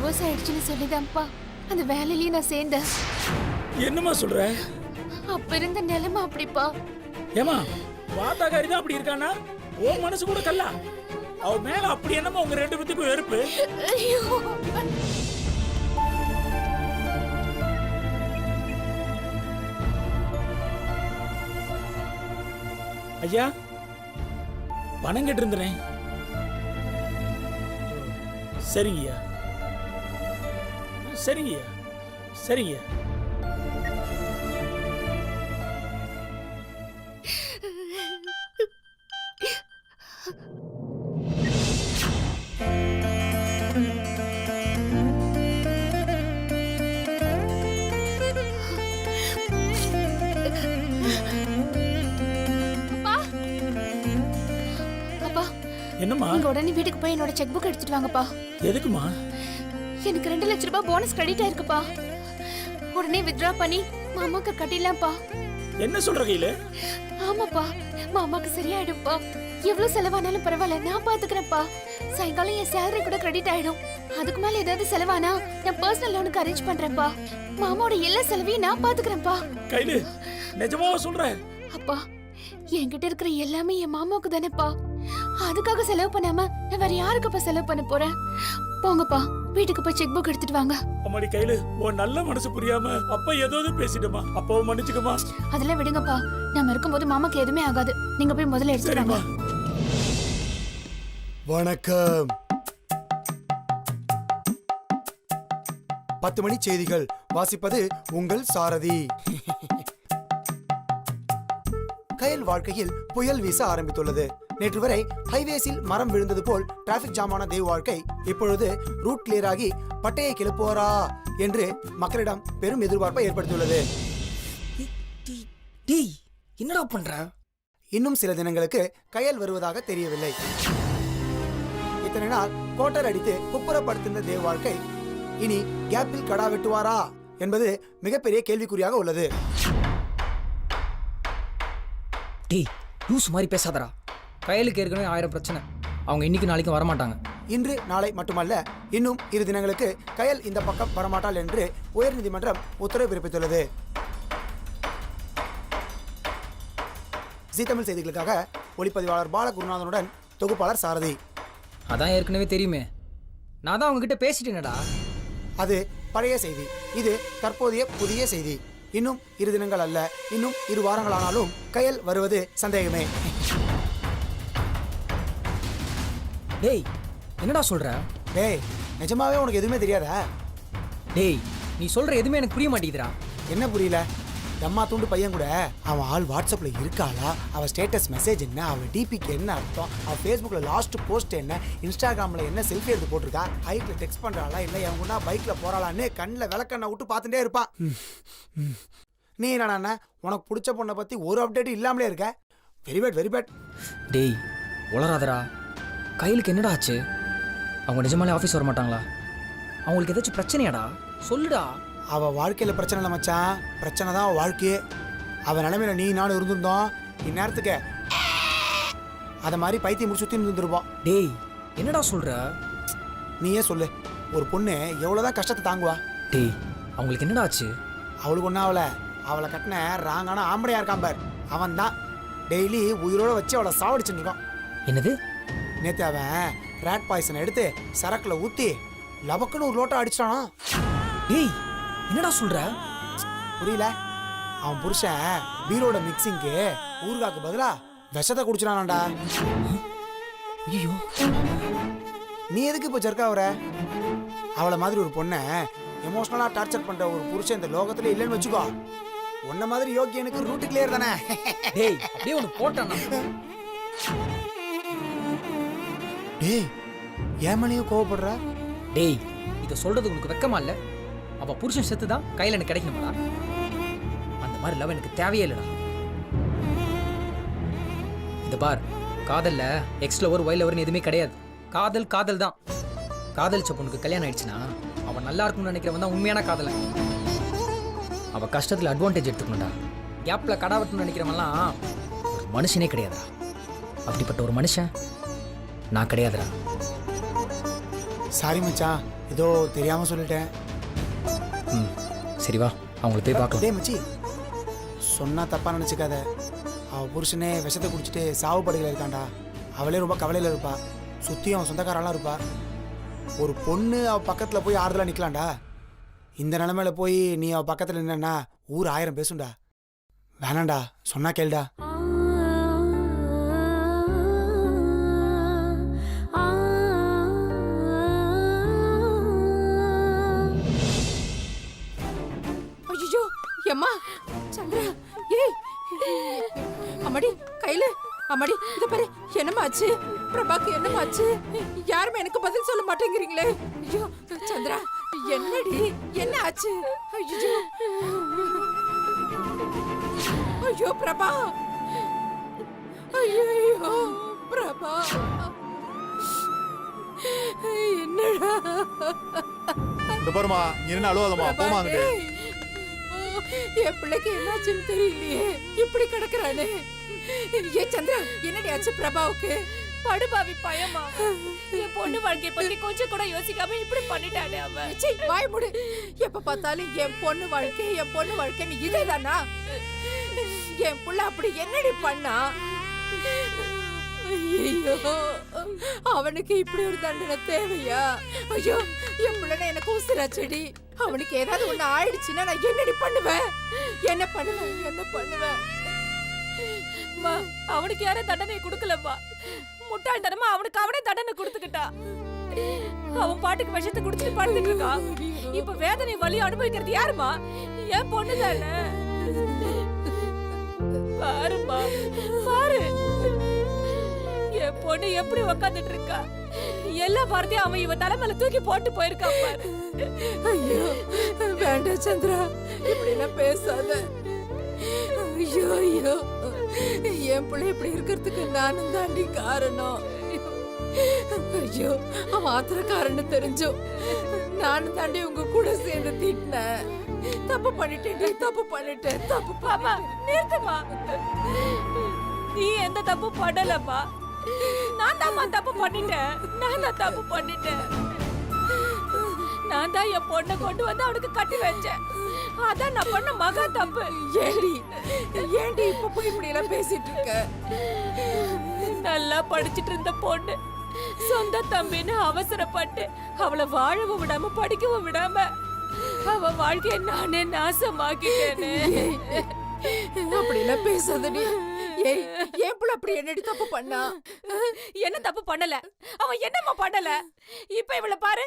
Divorce ஆயிடுச்சுன்னு சொல்லிதான்ப்பா அந்த வேலையிலயும் நான் சேர்ந்தேன். என்னம்மா சொல்ற? அப்ப இருந்த நிலைமை அப்படிப்பா. ஏமா வாத்தாக்காரி தான் அப்படி இருக்கானா? ஓ மனசு கூட கல்லா? அவ மேல அப்படி என்னமா உங்க ரெண்டு பேத்துக்கும் வெறுப்பு? ஐயோ, ஐயா பணம் கேட்டு இருந்தேன். சரிங்கய்யா, சரிங்கய்யா, சரிங்கய்யா. என்னம்மா? நீங்க உடனே வீட்டுக்கு போய் என்னோட செக் புக் எடுத்துட்டு வாங்கப்பா. எதுக்குமா? எனக்கு 2 லட்சம் ரூபாய் போனஸ் கிரெடிட் ஆயிருக்குப்பா. உடனே வித்ட்ரா பண்ணி மாமாக்கு கட்டிடலாம்ப்பா. என்ன சொல்ற கையில? ஆமாப்பா, மாமாக்கு சரியாயிடும்பா. எவ்வளவு செலவானாலும் பரவாயில்ல, நான் பாத்துக்கிறேன்ப்பா. சாயங்காலம் என் சேலரி கூட கிரெடிட் ஆயிடும். அதுக்கு மேல ஏதாவது செலவானா நான் பர்சனல் லோனுக்கு அரேஞ்ச் பண்றேன்ப்பா. மாமாவோட எல்லா செலவையும் நான் பாத்துக்கிறேன்ப்பா. கையில நிஜமாவா சொல்ற? அப்பா, என்கிட்ட இருக்கிற எல்லாமே என் மாமாவுக்கு தானேப்பா. அதுக்காக செலவு பண்ணாம நான் வேற யாருக்குப்பா செலவு பண்ண போறேன்? போங்கப்பா, வீட்டுக்கு போய் செக் புக் எடுத்துட்டு வாங்க. அம்மாடி கையில உன் நல்ல மனசு புரியாம அப்பா ஏதோ பேசிட்டமா, அப்பாவும் மன்னிச்சுக்கமா. அதெல்லாம் விடுங்கப்பா, நம்ம இருக்கும்போது மாமாக்கு எதுவுமே ஆகாது. நீங்க போய் முதல்ல எடுத்துட்டு வாங்க. வணக்கம். 10 மணி செய்திகள் வாசிப்பது உங்கள் சாரதி. கயல் வாழ்க்கையில் புயல் வீச ஆரம்பித்துள்ளது. நேற்று வரை ஹைவேஸில் மரம் விழுந்தது போல் டிராபிக் ஜாமான தேவ் வாழ்க்கை இப்பொழுது ரூட் கிளியர் ஆகி பட்டையை கிளப்புவாரா என்று மக்களிடம் பெரும் எதிர்பார்ப்பை ஏற்படுத்தியுள்ளது. என்னடா பண்ற? இன்னும் சில தினங்களுக்கு கயல் வருவதாக தெரியவில்லை. இத்தனை நாள் கோட்டர் அடித்து குப்புறப்படுத்திருந்த தேவ் வாழ்க்கை இனி கேப்பில் கடா வெட்டுவாரா என்பது மிகப்பெரிய கேள்விக்குறியாக உள்ளது. டேய், லூஸ் மாதிரி பேசாதடா. கயலுக்கு ஏற்கனவே 1000 பிரச்சனை. அவங்க இன்னைக்கு நாளைக்கு வரமாட்டாங்க. இன்று நாளை மட்டுமல்ல, இன்னும் 2 தினங்களுக்கு கயல் இந்த பக்கம் வரமாட்டாள் என்று உயர்நீதிமன்றம் உத்தரவு பிறப்பித்துள்ளது. ஜீ தமிழ் செய்திகளுக்காக ஒளிப்பதிவாளர் பாலகுருநாதனுடன் தொகுப்பாளர் சாரதி. அதான் ஏற்கனவே தெரியுமே. நான் தான் அவங்க கிட்ட பேசிட்டேனடா. அது பழைய செய்தி, இது தற்போதைய புதிய செய்தி. இன்னும் 2 தினங்கள் அல்ல, இன்னும் 2 வாரங்கள் ஆனாலும் கயல் வருவது சந்தேகமே. டேய், என்னடா சொல்ற? டேய், நிஜமாவே உனக்கு எதுவுமே தெரியாதா? டேய், நீ சொல்ற எதுவுமே எனக்கு புரிய மாட்டேங்குதுடா. என்ன புரியல? தம்மா தூண்டு பையன் கூட அவன் ஆள் வாட்ஸ்அப்ல இருக்காளா, அவ ஸ்டேட்டஸ் மெசேஜ் என்ன, அவ டிபிக்கு என்ன அர்த்தம், அவ ஃபேஸ்புக்ல லாஸ்ட் போஸ்ட் என்ன, இன்ஸ்டாகிராம்ல என்ன செல்ஃபி எடுத்து போட்டிருக்கா, ஹைட்ல டெக்ஸ்ட் பண்றாளா, இல்ல எவங்கன்னா பைக்ல போறாளான்னு கண்ணில் விளக்கண்ணை விட்டு பார்த்துட்டே இருப்பான். நீ என்னடா உனக்கு பிடிச்ச பொண்ணை பத்தி ஒரு அப்டேட் இல்லாமலே இருக்க? Very bad, very bad. டேய், உளராதடா. கையிலுக்கு என்னடா ஆச்சு? அவங்க நிஜமாலே ஆஃபீஸ் வர மாட்டாங்களா? அவங்களுக்கு ஏதாச்சும் பிரச்சனையாடா? சொல்லுடா. அவ வாழ்க்கையில பிரச்சனை இல்லை மச்சான், பிரச்சனை தான் அவ வாழ்க்கையே. அவ நிலைமையில நீ நானும் இருந்திருந்தோம் இந்நேரத்துக்கு அத மாதிரி பைத்தியம் முடிச்சு சுத்தி இருந்துருப்போம். டேய், என்னடா சொல்ற? நீயே சொல்லு, ஒரு பொண்ணு எவ்வளவுதான் கஷ்டத்தை தாங்குவா? டேய், அவங்களுக்கு என்னடா ஆச்சு? அவளுக்கு ஒன்றும் அவளை கட்டின ராங்கான ஆம்படையா இருக்கான் பார், அவன் தான் டெய்லி உயிரோட வச்சு அவளை சாவடிச்சுட்டு இருக்கான். என்னது? நேத்து அவன் ராட் பாய்சனை எடுத்து சரக்குல ஊத்தி லபக்குன்னு ஒரு லோட்டா அடிச்சிட்டானா. டேய், என்னடா சொல்ற? புரியல? அவன் புருஷன் பீரோட மிக்சிங்க்கு ஊறுகாக்கு பதிலா விஷத்தை குடிச்சிடானாண்டா. ஐயோ, நீ எதுக்கு இப்போ ஜர்க்கா வர? அவளை மாதிரி ஒரு பொண்ணை எமோஷனலா டார்ச்சர் பண்ற ஒரு புருஷன் இந்த லோகத்துல இல்லைன்னு வச்சுக்கோ. உன்ன மாதிரி யோகியனுக்கு ரூட் கிளியர் தானே. டேய், அப்படியே ஒன்று போட்டானா? டேய், ஏன் மேலேயும் கோவப்படுற? டேய், இதை சொல்றது உனக்கு வெக்கமா இல்ல? அவ புருஷன் செத்து தான் கையில எனக்கு கிடைக்கணுமாடா? அந்த மாதிரி லவ் எனக்கு தேவையே இல்லடா. இந்த பார், காதல்ல எக்ஸ் லவர் ஒய் லவர்னு எதுவுமே கிடையாது. காதல் காதல் தான். காதலிச்ச பொண்ணுக்கு கல்யாணம் ஆயிடுச்சுன்னா அவன் நல்லா இருக்கும்னு நினைக்கிறவன் தான் உண்மையான காதலன். அவ கஷ்டத்துல அட்வான்டேஜ் எடுத்துக்கணும்டா. கேப்ல கடாவட்டுன்னு நினைக்கிறவன்லாம் ஒரு மனுஷனே கிடையாதுடா. அப்படிப்பட்ட ஒரு மனுஷன் நான் கிடையாதுடா. சாரி மச்சான், ஏதோ தெரியாமல் சொல்லிட்டேன். ம் சரி வா அவங்கள போய் பார்க்கலாம். டேய் மச்சி, சொன்னால் தப்பாக நினச்சிக்காத. அவள் புருஷனே விஷத்தை குடிச்சிட்டு சாவு படுகையில் இருக்காண்டா. அவளே ரொம்ப கவலையில் இருப்பா. சுற்றியும் அவன் சொந்தக்காரெல்லாம் இருப்பா. ஒரு பொண்ணு அவள் பக்கத்தில் போய் ஆறுதலாக நிற்கலாம்டா. இந்த நிலமையில போய் நீ அவள் பக்கத்தில் நின்னா ஊர் 1000 பேசுண்டா. வேணாண்டா, சொன்னா கேளுடா. ஐயோ எம்மா சந்திரா, ஏய் அம்மாடி கையில, அம்மாடி இத பாரு, என்னமாச்சு பிரபாக்கு, என்னமாச்சு? யாருமே எனக்கு பதில் சொல்ல மாட்டேங்கிறீங்களே. ஐயோ சந்திரா, என்னடி, என்ன ஆச்சு? ஐயோ ஐயோ பிரபா, ஐயோ பிரபா, என்னடா? இந்த பாருமா, நீ என்ன அழுவாதமா, போமா அங்கிட்டு. என் பிள்ளைக்கு என்னாச்சுன்னு தெரியலையே, இப்படி கிடக்குறானே. ஏ சந்திரா, என்னடி ஆச்சு பிரபாவுக்கு? படுபாவி பயமா, என் பொண்ணு வாழ்க்கைய பத்தி கொஞ்சம் கூட யோசிக்காம இப்படி பண்ணிட்டானே அவன். சீ, வாய் மூடு. எப்ப பார்த்தாலும் என் பொண்ணு வாழ்க்கைன்னு இதேதானா? என் புள்ள அப்படி என்னடி பண்ணா? ஐயோ, அவனுக்கு இப்படி ஒரு தண்டனை தேவையா? ஐயோ, என் புள்ளனை எனக்கு உசுராச்செடி. அவனுக்கு ஏதாவது ஒண்ணு ஆயிடுச்சுன்னா நான் என்னடி பண்ணுவேன்? என்ன பண்ணுவேன்? அம்மா, அவனுக்கு யாரும் தண்டனை கொடுக்கலம்மா. முட்டாள்தனமா அவனுக்கு அவனே தண்டனை கொடுத்துக்கிட்டா. அவன் பாட்டுக்கு விஷத்தை குடிச்சிட்டு படுத்துட்டு இருக்கான். இப்ப வேதனை வலி அனுபவிக்கிறது யாருமா? என் பொண்ணு தானே. பாருமா, பாரு என் பொண்ணு எப்படி உக்காந்துட்டு இருக்கா. எல்லா வார்த்தையும் அவன் இவ தலைமையில தூக்கி போட்டு போயிருக்கான் பாரு. ஐயோ வேண்டாம் சந்திரா, இப்படி எல்லாம் பேசாத. ஐயோ என் பிள்ளை இப்படி இருக்கிறதுக்கு நானும் தாண்டி காரணம். ஐயோ, அவன் ஆத்திரக்காரன்னு தெரிஞ்சோம் நானும் தாண்டி உங்க கூட சேர்ந்து திட்டினேன். தப்பு பண்ணிட்டேன். அம்மா நிறுத்துமா, நீ எந்த தப்பு பண்ணலம்மா. நான் தான் தப்பு பண்ணிட்டேன். நான் தான் என் பொண்ணை கொண்டு வந்து அவனுக்கு கட்டி வச்சேன். அதான் நான் பண்ண மகா தப்பு. ஏண்டி இப்ப போய் இப்படி எல்லாம் பேசிட்டு இருக்க? நல்லா படிச்சிட்டு இருந்த பொண்ணு சொந்த தம்பின்னு அவசரப்பட்டு அவளை வாழவும் விடாம படிக்கவும் விடாம அவ வாழ்க்கைய நானே நாசமாக்கிட்டேனே. அப்படி எல்லாம் பேசாதடி. ஏய், என் புள்ள அப்படி என்னடி தப்பு பண்ணா? என்ன தப்பு பண்ணல, அவன் என்னம்மா பண்ணல. இப்ப இவளை பாரு,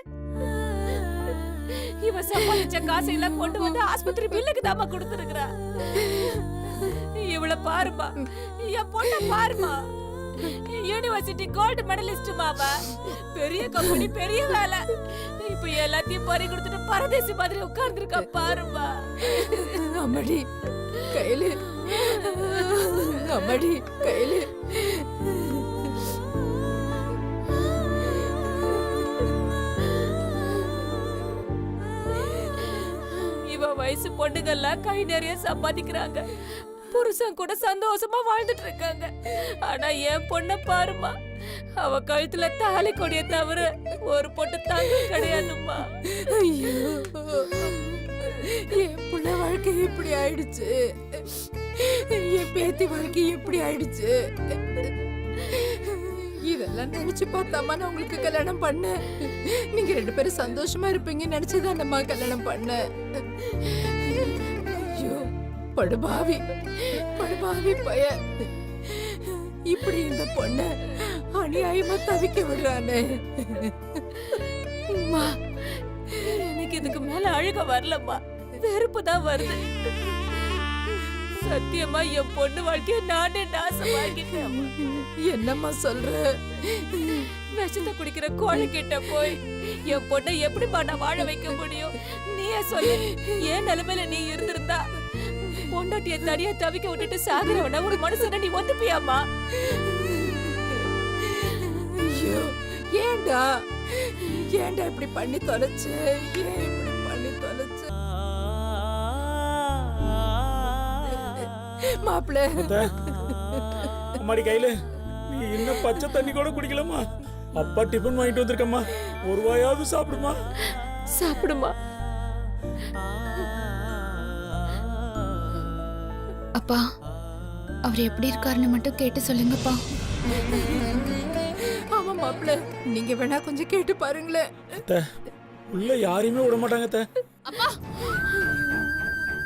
இவ சம்பாதிச்ச காசை எல்லாம் கொண்டு வந்து ஆஸ்பத்திரி பில்லுக்கு தாமா கொடுத்துருக்கா. இவளை பாருமா, என் பொண்ண பாருமா, யூனிவர்சிட்டி கோல்டு மெடலிஸ்ட் மாவா, பெரிய கம்பெனி, பெரிய வேலை. இப்ப எல்லாத்தையும் பறி கொடுத்துட்டு பரதேசி மாதிரி உட்கார்ந்து இருக்கா பாருமா. அம்மாடி கையில, அம்மாடி கையில. இவ வயசு பொண்ணுங்கெல்லாம் கை நிறைய சம்பாதிக்கிறாங்க, புருஷன் கூட சந்தோஷமா வாழ்ந்துட்டு இருக்காங்க. ஆனா என் பொண்ண பாருமா, அவ கழுத்துல தாலி கொடிய தவிர ஒரு பொட்டு தங்கம் கிடையாதுமா. ஐயோ, என் புள்ள வாழ்க்கை இப்படி ஆயிடுச்சு. என் பேத்தி வாழ்க்கை இப்படி ஆயிடுச்சு. இதெல்லாம் நினைச்சு பார்த்தாமா நான் உங்களுக்கு கல்யாணம் பண்ணேன். நீங்க 2 பேரும் சந்தோஷமா இருப்பீங்கன்னு நினைச்சுதான் நம்ம கல்யாணம் பண்ணேன். ஐயோ, படுபாவி பைய, இப்படி இந்த பொண்ண அநியாயமா தவிக்க விடுறானே. அம்மா, எனக்கு இதுக்கு மேல அழுக வரலம்மா, வெறுப்பு தான் வருது. சத்தியமா என் பொண்ணு வாழ்க்கைய நானே நாசமாக்கிட்டேன். என்னம்மா சொல்ற? விஷத்தை குடிக்கிற கோழி கிட்ட போய் என் பொண்ணை எப்படிப்பா நான் வாழ வைக்க முடியும்? நீயே சொல்லு. ஏன் நிலைமையில நீ இருந்திருந்தா பொண்டாட்டிய தனியா தவிக்க விட்டுட்டு சாகுறவன ஒரு மனுஷனை நீ ஒத்துப்பியாமா? ஐயோ, ஏண்டா இப்படி பண்ணி தொலைச்சு? ஏன் இப்படி பண்ணி தொலைச்சு? மாப்பிள்ள, அம்மாடி கையில, நீ இன்னும் பச்சை தண்ணி கூட குடிக்கலாமா? அப்பா டிஃபன் வாங்கிட்டு வந்திருக்கம்மா, ஒரு வாயாவது சாப்பிடுமா. சாப்பிடுமா. அப்பா அவர் எப்படி இருக்காருன்னு மட்டும் கேட்டு சொல்லுங்கப்பா. ஆமா மாப்பிள்ள, நீங்க வேணா கொஞ்சம் கேட்டு பாருங்களேன். அத்தை, உள்ள யாரையுமே விட மாட்டாங்க அத்தை. அப்பா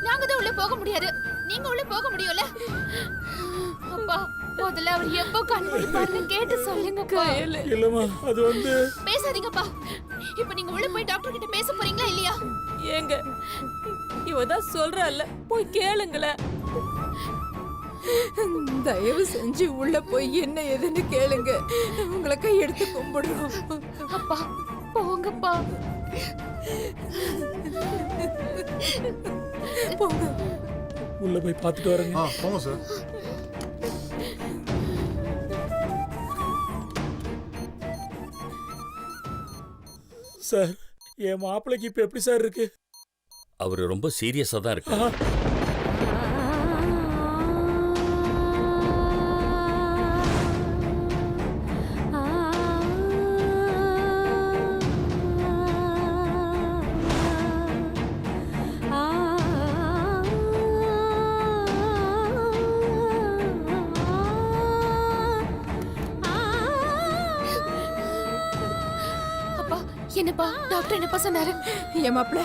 நாங்க தான் உள்ள போக முடியாது, நீங்க உள்ள போக முடியும்ல. அப்பா முதல்ல அவர் எப்போ கண் முடிப்பாருன்னு கேட்டு சொல்லுங்கப்பா. இல்லம்மா, அது வந்து பேசாதீங்கப்பா. இப்ப நீங்க உள்ள போய் டாக்டர் கிட்ட பேச போறீங்களா இல்லையா? ஏங்க இவதான் சொல்றல்ல, போய் கேளுங்களேன். தயவு செஞ்சு உள்ள போய் என்ன ஏதுன்னு கேளுங்க. உங்களை கையெடுத்து கும்பிடுறோம். அப்பா போங்கப்பா. போங்க. உள்ள போய் பார்த்துட்டு வரேங்க. போங்க சார். சார், என் மாப்பிள்ளைக்கு இப்ப எப்படி சார் இருக்கு? அவரு ரொம்ப சீரியஸா தான் இருக்கு. அப்பா என்னப்பா டாக்டர் என்னப்பா சொன்னாரு? என் மாப்பிள்ள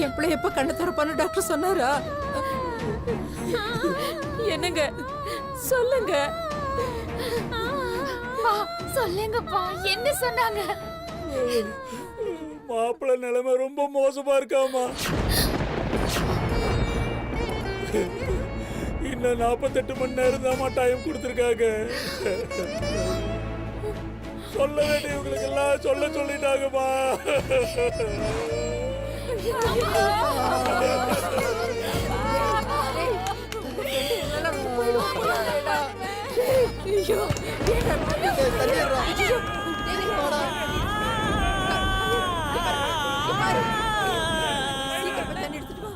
என் பிள்ளை எப்ப கண்ணை திறப்பான்னு டாக்டர் சொன்னாரா? என்னங்க சொல்லுங்க. அப்பா சொல்லுங்கப்பா, என்ன சொன்னாங்க? மாப்பிள்ளை நிலைமை ரொம்ப மோசமா இருக்காமா. இன்னும் 48 மணி நேரம் தான் டைம் கொடுத்துருக்காங்க. சொல்ல வேண்டியவங்களுக்கு எல்லாம் சொல்லிட்டாங்கம்மா. ஐயோ, சீக்கிரம் தண்ணி எடுத்துட்டு வா.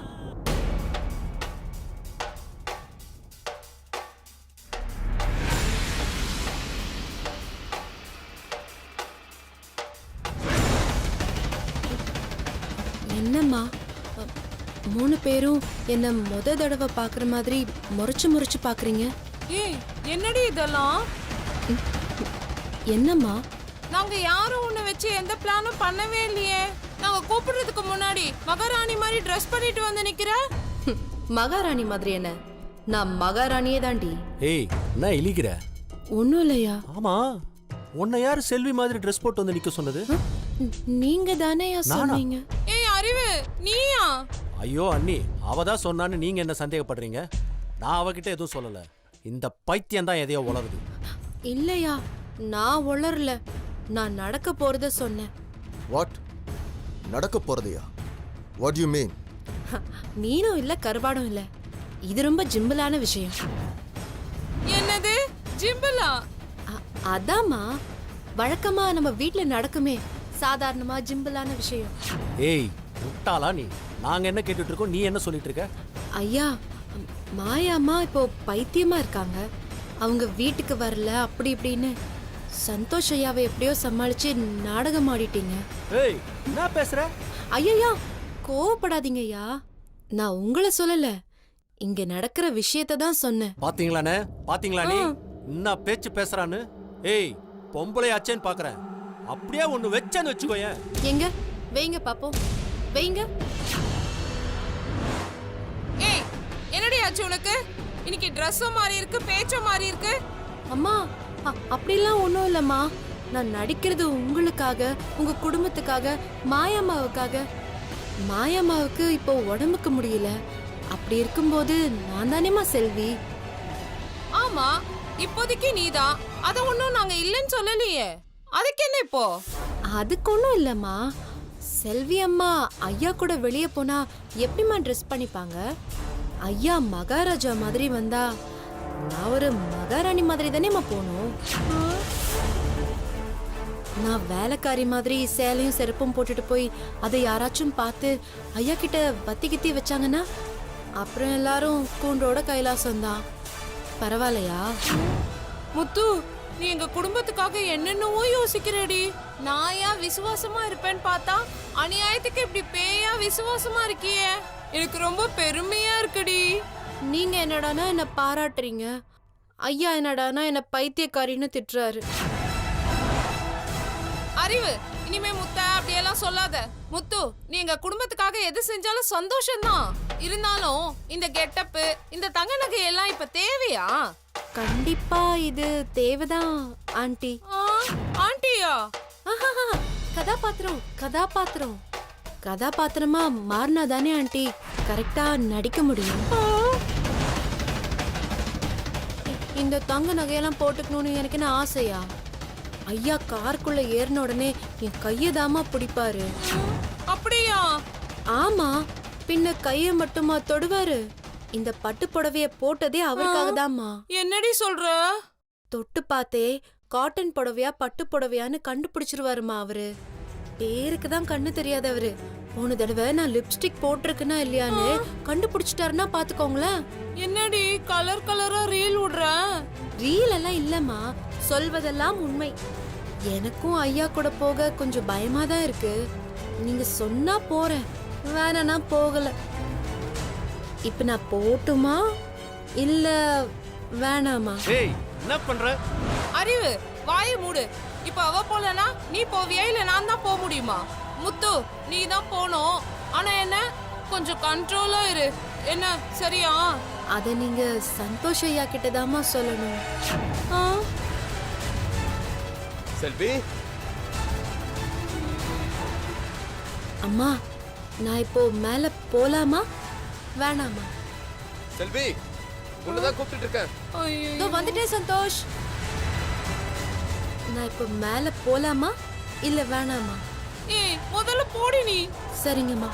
என்னம்மா 3 பேரும் என்ன முத தடவை பாக்குற மாதிரி முறைச்சு பாக்குறீங்க? ஏய் என்னடி இதெல்லாம்? என்னம்மா? நாங்க யாரும் உன்னை வச்சு எந்த பிளானும் பண்ணவே இல்லையே. நாங்க கூப்பிடுறதுக்கு முன்னாடி மகாராணி மாதிரி ட்ரெஸ் பண்ணிட்டு வந்து நிக்கிற. மகாராணி மாதிரி என்ன? நான் மகாராணியே தாண்டி. ஏய், என்ன இழிக்கிற? ஒண்ணும் இல்லையா? ஆமா, உன்னை யாரு செல்வி மாதிரி ட்ரெஸ் போட்டு வந்து நிக்க சொன்னது? நீங்க தானே சொன்னீங்க. ஏய் அறிவு, நீயா? ஐயோ அண்ணி, அவ தான் சொன்னான்னு நீங்க என்ன சந்தேகப்படுறீங்க? நான் அவகிட்ட எதுவும் சொல்லல. இந்த பைத்தியம் தான் எதையோ உளருது. இல்லையா, நான் உளரல. நான் நடக்க போறத சொன்னேன். வாட்? நடக்க போறதையா? What you mean? மீனும் இல்ல கருவாடும் இல்ல, இது ரொம்ப ஜிம்பிளான விஷயம். என்னது ஜிம்பிளா? அதாம்மா, வழக்கமா நம்ம வீட்ல நடக்குமே சாதாரணமா ஜிம்பிளான விஷயம். ஏய் முட்டாளா நீ? நாங்க என்ன கேட்டுட்டு இருக்கோம், நீ என்ன சொல்லிட்டு இருக்க? ஐயா, மாயாம்மா இப்போ பைத்தியமா இருக்காங்க. அவங்க வீட்டுக்கு வரல அப்படி இப்படின்னு சந்தோஷ் ஐயாவை எப்படியோ சமாளிச்சு நாடகம் ஆடிட்டீங்க. ஏய், என்ன பேசுற? ஐயா கோவப்படாதீங்க ஐயா, நான் உங்களை சொல்லல, இங்க நடக்கிற விஷயத்தை தான் சொன்னேன். பாத்தீங்களானே, பாத்தீங்களா நீ என்ன பேச்சு பேசுறான்னு? ஏய், பொம்பளை ஆச்சேன்னு பாக்குறேன். அப்படியே ஒண்ணு வச்சேன்னு வச்சுக்கோயேன். எங்க வைங்க பாப்போம், வைங்க. ஏய் என்னடி ஆச்சு உனக்கு? இன்னைக்கு ட்ரெஸ்ஸும் மாறி இருக்கு, பேச்சும் மாறி இருக்கு. அம்மா, அப்படிலாம் ஒன்றும் இல்லைம்மா. நான் நடிக்கிறது உங்களுக்காக, உங்க குடும்பத்துக்காக, மாயாமாவுக்காக. மாயாமாவுக்கு இப்போ உடம்புக்கு முடியல. அப்படி இருக்கும்போது நான் தானேம்மா செல்வி. ஆமா, இப்போதைக்கு நீதான். அத ஒண்ணும் நாங்க இல்லைன்னு சொல்லலையே. அதுக்கு என்ன இப்போ? அதுக்கு ஒன்றும் இல்லைம்மா. செல்வி அம்மா ஐயா கூட வெளியே போனா எப்படிம்மா ட்ரெஸ் பண்ணிப்பாங்க? ஐயா மகாராஜா மாதிரி வந்தா நான் ஒரு மகாராணி மாதிரி தானேம்மா போகணும். நான் வேலைக்காரி மாதிரி சேலையும் செருப்பும் போட்டுட்டு போய் அதை யாராச்சும் பார்த்து ஐயா கிட்ட வத்தி கித்தி வச்சாங்கன்னா அப்புறம் எல்லாரும் கூண்டோட கைலாசம் தான். பரவாயில்லையா? முத்து, நீ எங்க குடும்பத்துக்காக என்னென்னவோ யோசிக்கிறடி. நான் ஏன் விசுவாசமா இருப்பேன்னு பார்த்தா அநியாயத்துக்கு இப்படி பேயா விசுவாசமா இருக்கியே. எனக்கு ரொம்ப பெருமையா இருக்குடி. நீங்க என்னடானா என்ன பாராட்டுறீங்க, ஐயா என்னடானா என்ன பைத்தியக்காரின்னு திட்டுறாரு. அறிவு, இனிமே முத்த அப்படியெல்லாம் சொல்லாத. முத்து, நீ எங்க குடும்பத்துக்காக எது செஞ்சாலும் சந்தோஷம்தான். இருந்தாலும் இந்த கெட்டப்பு, இந்த தங்க நகை எல்லாம் இப்ப தேவையா? கண்டிப்பா இது தேவைதான் ஆண்டி. ஆண்டியா? ஆஹாஹா, கதாபாத்திரம் கதாபாத்திரம் கதாபாத்திரமா மாறினா தானே ஆண்டி கரெக்டா நடிக்க முடியும். இந்த தங்க நகையெல்லாம் போட்டுக்கணும்னு எனக்கு என்ன ஆசையா? ஐயா காருக்குள்ள ஏறின உடனே என் கையதாமா பிடிப்பாரு. அப்படியா? ஆமா, பின்ன கைய மட்டுமா தொடுவாரு? இந்த பட்டு புடவைய போட்டதே அவருக்காக தாம்மா. என்னடி சொல்ற? தொட்டு பார்த்தே காட்டன் புடவையா பட்டு புடவையான்னு கண்டுபிடிச்சிருவாருமா அவரு. பேருக்கு தான் கண்ணு தெரியாதவரு. போன தடவை நான் லிப்ஸ்டிக் போட்டிருக்குன்னா இல்லையான்னு கண்டுபிடிச்சிட்டாருன்னா பாத்துக்கோங்களேன். என்னடி கலர் கலரா ரீல் விடுற? ரீல் எல்லாம் இல்லம்மா, சொல்வதெல்லாம் உண்மை. எனக்கும் ஐயா கூட போக கொஞ்சம் பயமா தான் இருக்கு. நீங்க சொன்னா போறேன், வேணா போகல. இப்ப நான் போட்டுமா இல்ல வேணாமா? ஏய், என்ன பண்ற? அறிவு, வாயை மூடு. இப்ப அவ போலனா நீ போவியா இல்ல நான் தான் போக முடியுமா? முத்து, நீ தான் போணும். ஆனா என்ன, கொஞ்சம் கண்ட்ரோலா இரு. என்ன, சரியா? அத நீங்க சந்தோஷ் ஐயா கிட்டதாமா சொல்லணும். செல்வி, அம்மா, நான் இப்போ மேல போலாமா வேணாமா? செல்வி, உன்னதான் கூப்பிட்டு இருக்கேன். இதோ வந்துட்டேன் சந்தோஷ். நான் இப்போ மேல போலாமா இல்ல வேணாமா? ஏய், முதல்ல போடி நீ. சரிங்கம்மா.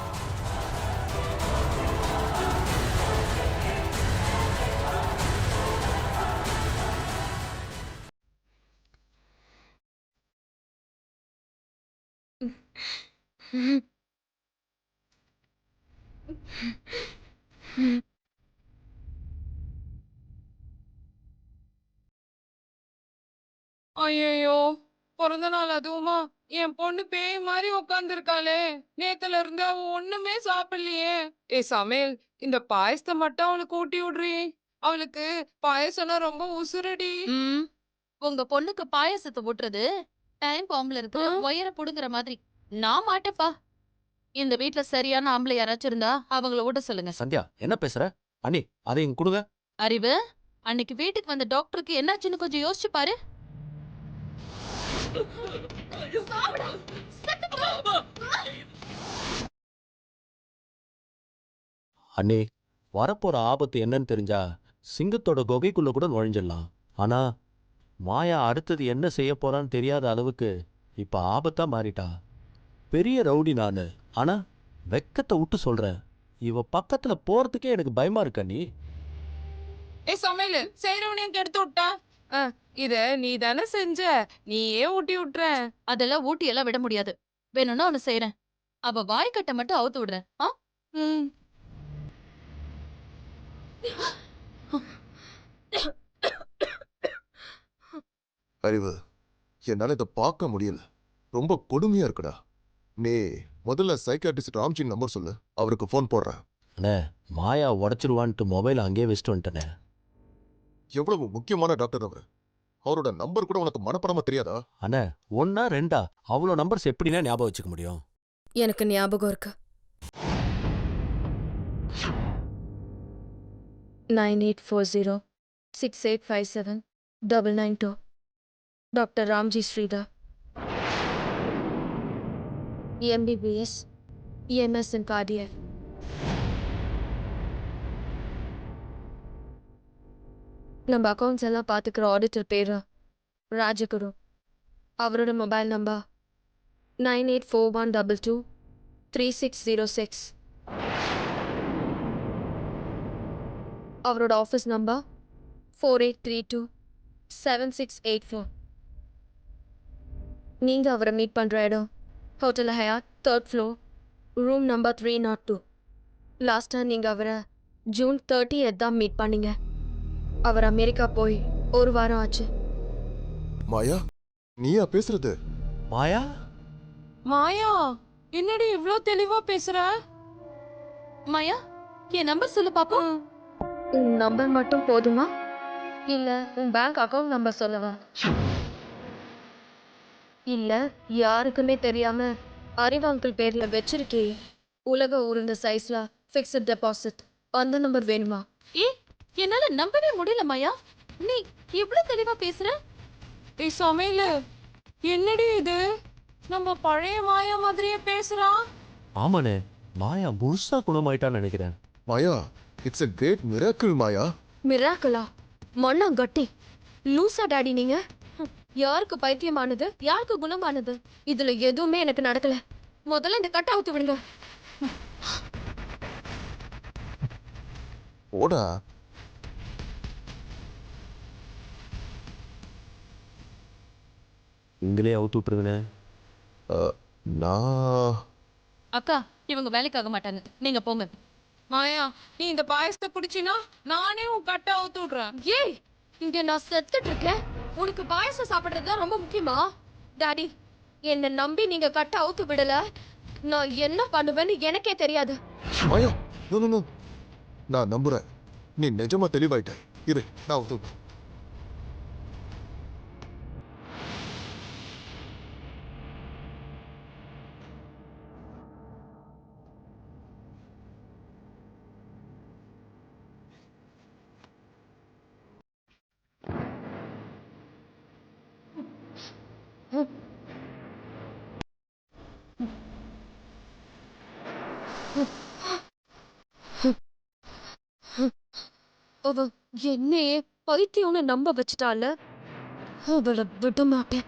ஐயோ, பிறந்த நாள் அதுவுமா? என் பொண்ணு பேய் மாதிரி உட்காந்துருக்காளே. நேத்துல இருந்து அவ ஒண்ணுமே சாப்பிடலையே. சமையல், இந்த பாயசத்தை மட்டும் அவளுக்கு ஊட்டி விடுறி. அவளுக்கு பாயசம்னா ரொம்ப உசுரடி. உங்க பொண்ணுக்கு பாயாசத்தை ஊட்டுறது டைம் பாம்புல இருக்கு ஒயர புடுங்குற மாதிரி. நான் மாட்டேப்பா. இந்த வீட்ல சரியான ஆம்பளை யாராச்சும் இருந்தா அவங்கள ஊட்ட சொல்லுங்க. சந்தியா, என்ன பேசுற? அண்ணி, அதை இங்க கொடுங்க. அறிவு, அன்னைக்கு வீட்டுக்கு வந்த டாக்டருக்கு என்னாச்சுன்னு கொஞ்சம் யோசிச்சு பாரு. அண்ணே, வரப்போற ஆபத்து என்னன்னு தெரிஞ்சா சிங்கத்தோட குகைக்குள்ள கூட நுழைஞ்சிடலாம். ஆனா மாயா அடுத்தது என்ன செய்ய போறான்னு தெரியாத அளவுக்கு இப்ப ஆபத்தா மாறிட்டா. பெரிய ரவுடி நானு, ஆனா வெக்கத்தை விட்டு சொல்றேன், இவ பக்கத்துல போறதுக்கே எனக்கு பயமா இருக்க. நீ சமையல் செய்யறவனையும் கெடுத்து விட்டா. இத நீ தானே செஞ்ச, நீயே ஊட்டி விட்டுற. அதெல்லாம் ஊட்டி எல்லாம் விட முடியாது. வேணும்னா ஒண்ணு செய்யறேன், அவ வாய்க்கட்டை மட்டும் அவுத்து விடுறேன். அறிவு, என்னால இதை பார்க்க முடியல. ரொம்ப கொடுமையா இருக்குடா. நீ முதல்ல சைக்காட்ரிஸ்ட் ராம்ஜி நம்பர் சொல்லு, அவருக்கு ஃபோன் போடுறேன். அண்ணே, மாயா உடச்சிருவான்ட்டு மொபைல் அங்கேயே வச்சுட்டு வந்துட்டேனே. எவ்வளவு முக்கியமான டாக்டர் அவர். அவரோட நம்பர் கூட உனக்கு மனப்படமா தெரியாதா? அண்ணே, ஒன்னா ரெண்டா அவ்வளோ நம்பர்ஸ் எப்படின்னா ஞாபகம் வச்சுக்க முடியும்? எனக்கு ஞாபகம் இருக்கு. 984068579992 doctor Ramji Sridhar, MBBS, EMS in cardiac. நம்ம அக்கௌண்ட்ஸ் எல்லாம் பார்த்துக்கிற ஆடிட்டர் பேரு ராஜகுரு. அவரோட மொபைல் நம்பர் 9841223606. அவரோட ஆஃபீஸ் நம்பர் 48327684. நீங்க அவரை மீட் பண்ற இடம் hotel Hyatt, 3rd floor, room number 302. லாஸ்டா நீங்க அவரை ஜூன் 30 தான் மீட் பண்ணீங்க. அவர் அமெரிக்கா போய் 1 வாரம் ஆச்சு. மாயா நீயா பேசுறது? மாயா மாயா என்னடி இவ்ளோ தெளிவா பேசுற? மாயா என் நம்பர் சொல்லு பாப்போம். உன் நம்பர் மட்டும் போதுமா இல்ல உன் பேங்க் அக்கவுண்ட் நம்பர் சொல்லவா? இல்ல யாருக்குமே தெரியாம அறிவு அங்கிள் பேர்ல வச்சிருக்கே உலக உருண்ட சைஸ்ல ஃபிக்ஸட் டெபாசிட் அந்த நம்பர் வேணுமா? என்னால நம்பவே முடியல மாயா. நீ இவ்ளோ தெளிவா பேசுற. ஏய் சமையல், என்னடி இது? நம்ம பழைய மாயா மாதிரியே பேசுறா. ஆமாண்ணே, மாயா முழுசா குணமாயிட்டான்னு நினைக்கிறேன். மாயா இட்ஸ் a கிரேட் miracle மாயா. மிராக்கலா? மண்ணா கட்டி லூசா டாடி நீங்க? யாருக்கு பைத்தியமானது யாருக்கு குணமானது இதுல எதுவுமே எனக்கு நடக்கல. முதல்ல இந்த கட்ட அவுத்து விடுங்க. ஓடா. நீங்களே அவுத்து விட்டுருங்கண்ணே. நான் அக்கா இவங்க வேலைக்காக மாட்டாங்க, நீங்க போங்க. மாயா நீ இந்த பாயசத்தை குடிச்சினா நானே உன் கட்ட அவுத்து விடுறேன். ஏய் இங்க நான் செத்துட்டு இருக்கேன், உனக்கு பாயசம் சாப்பிடுறது தான் ரொம்ப முக்கியமா? டாடி என்னை நம்பி நீங்க கட்ட அவுத்து விடல, நான் என்ன பண்ணுவேன்னு எனக்கே தெரியாது. மாயா நோ நோ நோ, நான் நம்புறேன். நீ நிஜமா தெளிவாயிட்ட. இரு நான் அவுத்து விடுறேன். அவ என்னையே பைத்தியம்னு நம்ப வச்சுட்டால, அவளை விட மாட்டேன்.